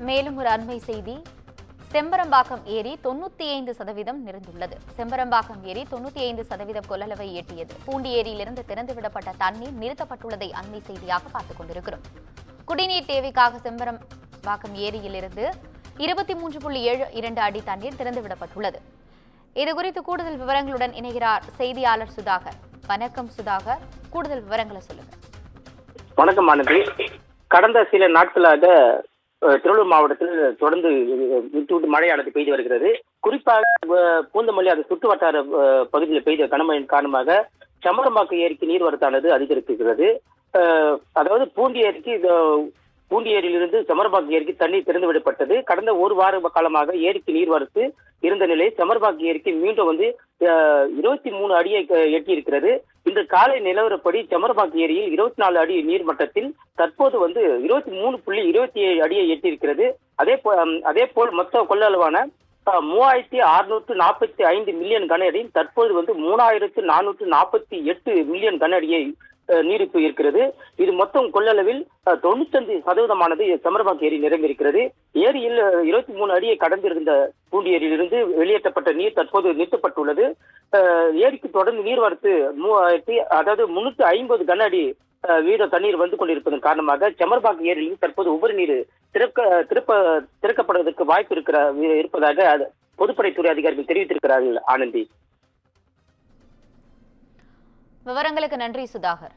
மேலும் ஒரு அண்மை செய்தி. செம்பரம்பாக்கம் ஏரி 95% நிறைந்துள்ளது. செம்பரம்பாக்கம் ஏரி 95% கொள்ளளவை எட்டியது. பூண்டி ஏரியிலிருந்து திறந்துவிடப்பட்ட தண்ணீர் நிறுத்தப்பட்டுள்ளதை அண்மை செய்தியாக பார்த்துக் கொண்டிருக்கிறோம். குடிநீர் தேவைக்காக செம்பரம்பாக்கம் ஏரியிலிருந்து 23.72 அடி தண்ணீர் திறந்துவிடப்பட்டுள்ளது. இதுகுறித்து கூடுதல் விவரங்களுடன் இணைகிறார் செய்தியாளர் சுதாகர். வணக்கம் சுதாகர், கூடுதல் விவரங்களை சொல்லுங்க. வணக்கம் ஆனந்தி. கடந்த சில நாட்களாக திருவள்ளூர் மாவட்டத்தில் தொடர்ந்து விட்டு விட்டு மழையானது பெய்து வருகிறது. குறிப்பாக பூந்தமல்லி அது சுற்று வட்டார பகுதியில் பெய்த கனமழையின் காரணமாக செம்பரம்பாக்கம் ஏரிக்கு நீர்வரத்தானது அதிகரித்திருக்கிறது. அதாவது பூண்டி ஏரியிலிருந்து செம்பரம்பாக்கம் ஏரிக்கு தண்ணீர் திறந்து விடப்பட்டது. கடந்த ஒரு வார காலமாக ஏரிக்கு நீர்வரத்து இருந்த நிலையில் செம்பரம்பாக்கம் ஏரிக்கு மீண்டும் 23 அடியை எட்டியிருக்கிறது. இன்று காலை நிலவரப்படி செம்பரம்பாக்கம் ஏரியில் 24 அடி நீர் மட்டத்தில் தற்போது 23.27 அடியை எட்டியிருக்கிறது. அதே போல் மொத்த கொள்ளளவான 3645 மில்லியன் கன அடியும் தற்போது 3448 மில்லியன் கன அடியை நீரிப்பு இருக்கிறது. இது மொத்தம் கொள்ளளவில் 95% செம்பரம்பாக்கம் ஏரி நிரம்பியிருக்கிறது. ஏரியில் 23 அடியை கடந்திருந்த பூண்டி ஏரியிலிருந்து வெளியேற்றப்பட்ட நீர் தற்போது நிறுத்தப்பட்டுள்ளது. ஏரிக்கு தொடர்ந்து நீர்வரத்து 350 கன அடி வீத தண்ணீர் வந்து கொண்டிருப்பதன் காரணமாக செம்பரம்பாக்கம் ஏரியில் தற்போது உபரி நீர் திறக்கப்படுவதற்கு வாய்ப்பு இருப்பதாக பொதுப்படைத்துறை அதிகாரிகள் தெரிவித்திருக்கிறார்கள். ஆனந்தி, விவரங்களுக்கு நன்றி சுதாகர்.